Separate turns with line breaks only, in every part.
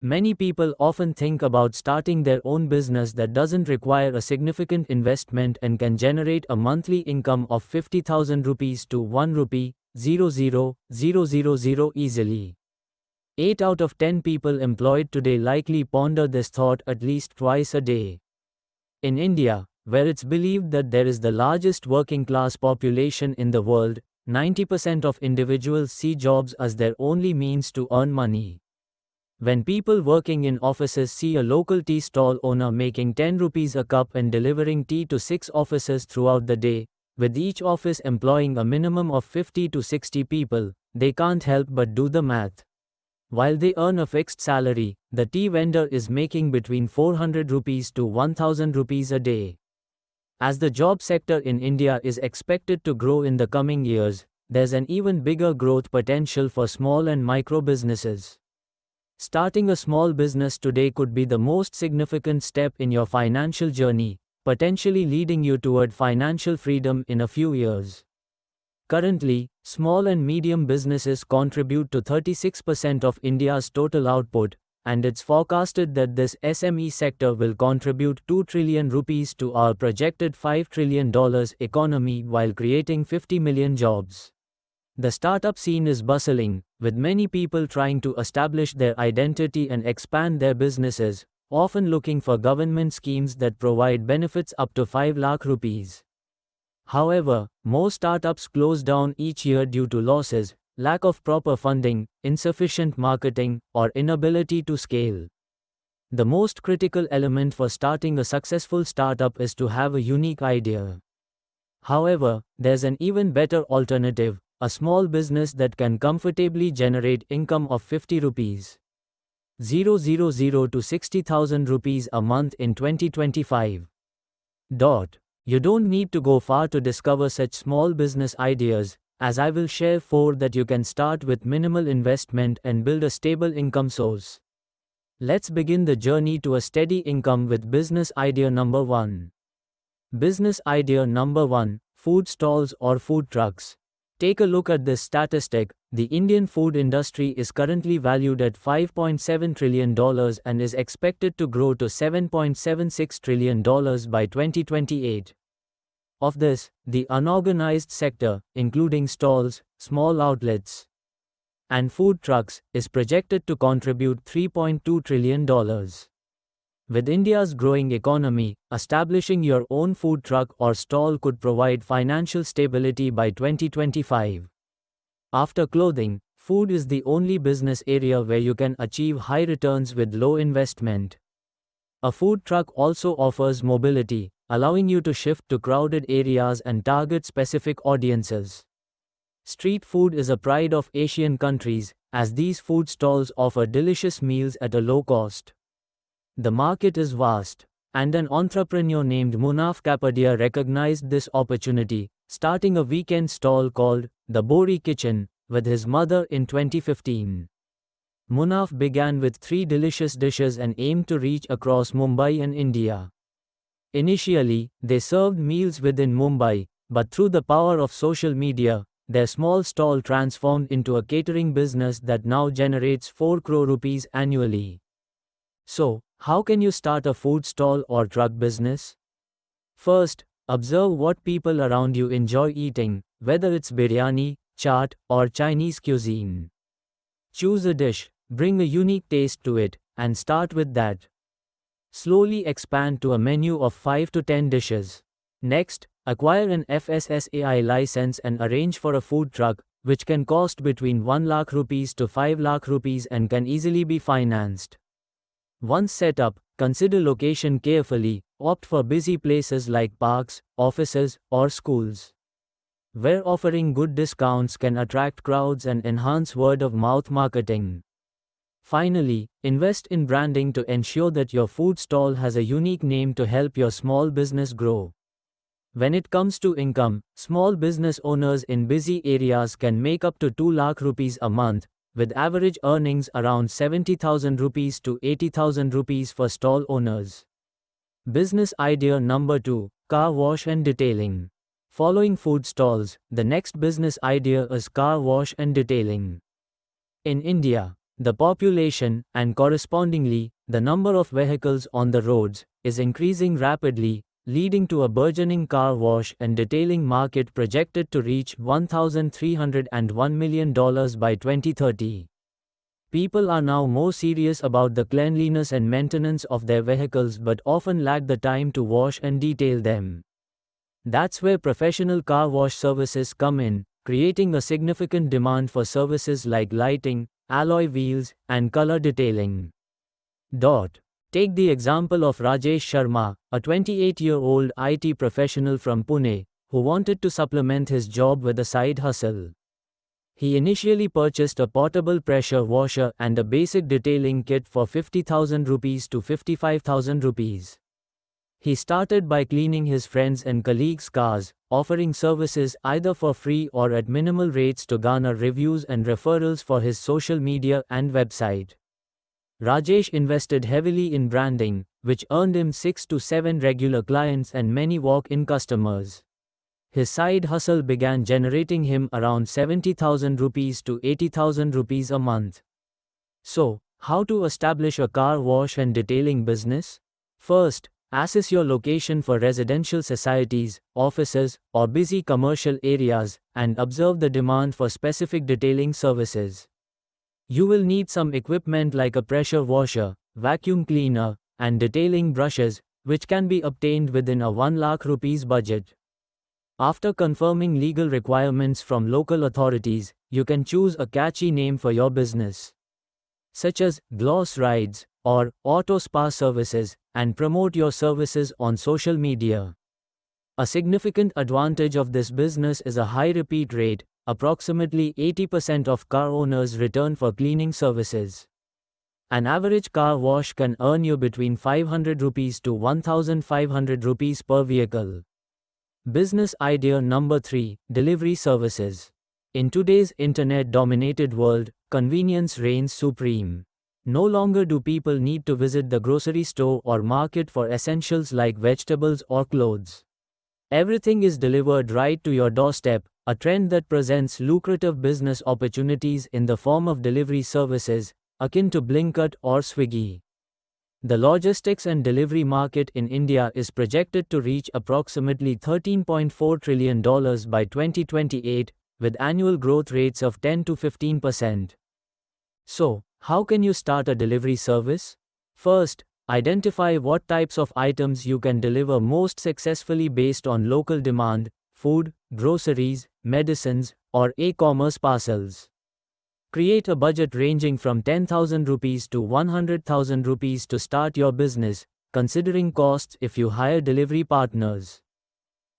Many people often think about starting their own business that doesn't require a significant investment and can generate a monthly income of 50,000 rupees to 1 rupee 0.0000 easily. 8 out of 10 people employed today likely ponder this thought at least twice a day. In India, where it's believed that there is the largest working class population in the world, 90% of individuals see jobs as their only means to earn money. When people working in offices see a local tea stall owner making 10 rupees a cup and delivering tea to 6 offices throughout the day, with each office employing a minimum of 50 to 60 people, they can't help but do the math. While they earn a fixed salary, the tea vendor is making between 400 rupees to 1000 rupees a day. As the job sector in India is expected to grow in the coming years, there's an even bigger growth potential for small and micro businesses. Starting a small business today could be the most significant step in your financial journey, potentially leading you toward financial freedom in a few years. Currently, small and medium businesses contribute to 36% of India's total output, and it's forecasted that this SME sector will contribute 2 trillion rupees to our projected $5 trillion economy while creating 50 million jobs. The startup scene is bustling, with many people trying to establish their identity and expand their businesses, often looking for government schemes that provide benefits up to 5 lakh rupees. However, more startups close down each year due to losses, lack of proper funding, insufficient marketing, or inability to scale. The most critical element for starting a successful startup is to have a unique idea. However, there's an even better alternative, a small business that can comfortably generate income of 50 rupees 000 to 60,000 rupees a month in 2025. You don't need to go far to discover such small business ideas, as I will share 4 that you can start with minimal investment and build a stable income source. Let's begin the journey to a steady income with business idea number 1. Business idea number 1, food stalls or food trucks. Take a look at this statistic. The Indian food industry is currently valued at $5.7 trillion and is expected to grow to $7.76 trillion by 2028. Of this, the unorganized sector, including stalls, small outlets, and food trucks, is projected to contribute $3.2 trillion. With India's growing economy, establishing your own food truck or stall could provide financial stability by 2025. After clothing, food is the only business area where you can achieve high returns with low investment. A food truck also offers mobility, allowing you to shift to crowded areas and target specific audiences. Street food is a pride of Asian countries, as these food stalls offer delicious meals at a low cost. The market is vast, and an entrepreneur named Munaf Kapadia recognized this opportunity, starting a weekend stall called The Bori Kitchen with his mother in 2015. Munaf began with 3 delicious dishes and aimed to reach across Mumbai and India. Initially, they served meals within Mumbai, but through the power of social media, their small stall transformed into a catering business that now generates 4 crore rupees annually. So, how can you start a food stall or truck business? First, observe what people around you enjoy eating, whether it's biryani, chaat, or Chinese cuisine. Choose a dish, bring a unique taste to it, and start with that. Slowly expand to a menu of 5 to 10 dishes. Next, acquire an FSSAI license and arrange for a food truck, which can cost between 1 lakh rupees to 5 lakh rupees and can easily be financed. Once set up, consider location carefully, opt for busy places like parks, offices, or schools, where offering good discounts can attract crowds and enhance word-of-mouth marketing. Finally, invest in branding to ensure that your food stall has a unique name to help your small business grow. When it comes to income, small business owners in busy areas can make up to 2 lakh rupees a month, with average earnings around 70,000 rupees to 80,000 rupees for stall owners. Business idea number 2, car wash and detailing. Following food stalls, the next business idea is car wash and detailing. In India, The population, and correspondingly, the number of vehicles on the roads, is increasing rapidly, leading to a burgeoning car wash and detailing market projected to reach $1,301 million by 2030. People are now more serious about the cleanliness and maintenance of their vehicles but often lack the time to wash and detail them. That's where professional car wash services come in, creating a significant demand for services like lighting, alloy wheels, and color detailing. Take the example of Rajesh Sharma, a 28-year-old IT professional from Pune, who wanted to supplement his job with a side hustle. He initially purchased a portable pressure washer and a basic detailing kit for 50,000 rupees to 55,000 rupees. He started by cleaning his friends' and colleagues' cars, offering services either for free or at minimal rates to garner reviews and referrals for his social media and website. Rajesh invested heavily in branding, which earned him 6 to 7 regular clients and many walk-in customers. His side hustle began generating him around 70,000 rupees to 80,000 rupees a month. So, how to establish a car wash and detailing business? First, assess your location for residential societies, offices, or busy commercial areas, and observe the demand for specific detailing services. You will need some equipment like a pressure washer, vacuum cleaner, and detailing brushes, which can be obtained within a 1 lakh rupees budget. After confirming legal requirements from local authorities, you can choose a catchy name for your business, such as Gloss Rides or Auto Spa Services, and promote your services on social media. A significant advantage of this business is a high repeat rate. Approximately 80% of car owners return for cleaning services. An average car wash can earn you between 500 rupees to 1,500 rupees per vehicle. Business idea number 3, delivery services. In today's internet-dominated world, convenience reigns supreme. No longer do people need to visit the grocery store or market for essentials like vegetables or clothes. Everything is delivered right to your doorstep, a trend that presents lucrative business opportunities in the form of delivery services, akin to Blinkit or Swiggy. The logistics and delivery market in India is projected to reach approximately $13.4 trillion by 2028, with annual growth rates of 10 to 15%. So, how can you start a delivery service? First, identify what types of items you can deliver most successfully based on local demand: food, groceries, medicines, or e-commerce parcels. Create a budget ranging from 10,000 rupees to 100,000 rupees to start your business, considering costs if you hire delivery partners.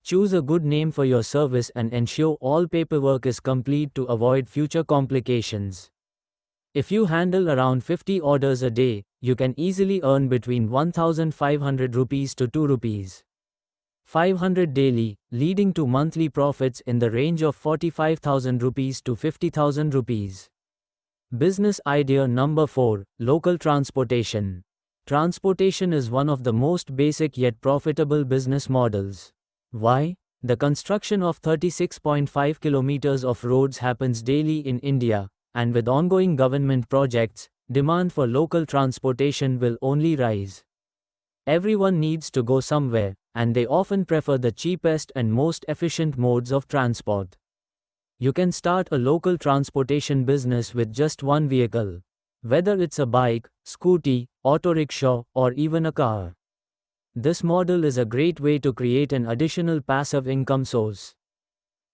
Choose a good name for your service and ensure all paperwork is complete to avoid future complications. If you handle around 50 orders a day, you can easily earn between 1,500 rupees to 2 rupees 500 daily, leading to monthly profits in the range of 45,000 rupees to 50,000 rupees. Business idea number 4, local transportation. Transportation is one of the most basic yet profitable business models. Why? The construction of 36.5 kilometers of roads happens daily in India, and with ongoing government projects, demand for local transportation will only rise. Everyone needs to go somewhere, and they often prefer the cheapest and most efficient modes of transport. You can start a local transportation business with just one vehicle, whether it's a bike, scooty, auto rickshaw, or even a car. This model is a great way to create an additional passive income source.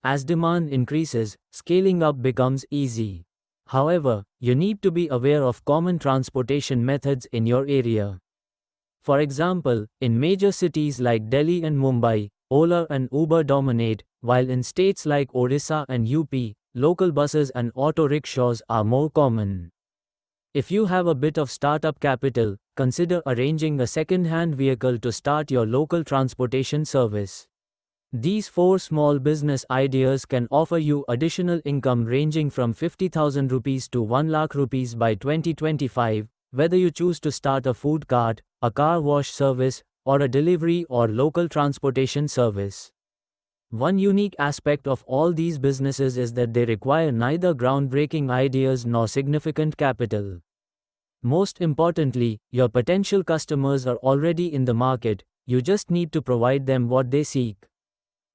As demand increases, scaling up becomes easy. However, you need to be aware of common transportation methods in your area. For example, in major cities like Delhi and Mumbai, Ola and Uber dominate, while in states like Odisha and UP, local buses and auto rickshaws are more common. If you have a bit of startup capital, consider arranging a second-hand vehicle to start your local transportation service. These 4 small business ideas can offer you additional income ranging from 50,000 rupees to 1 lakh rupees by 2025, whether you choose to start a food cart, a car wash service, or a delivery or local transportation service. One unique aspect of all these businesses is that they require neither groundbreaking ideas nor significant capital. Most importantly, your potential customers are already in the market, you just need to provide them what they seek.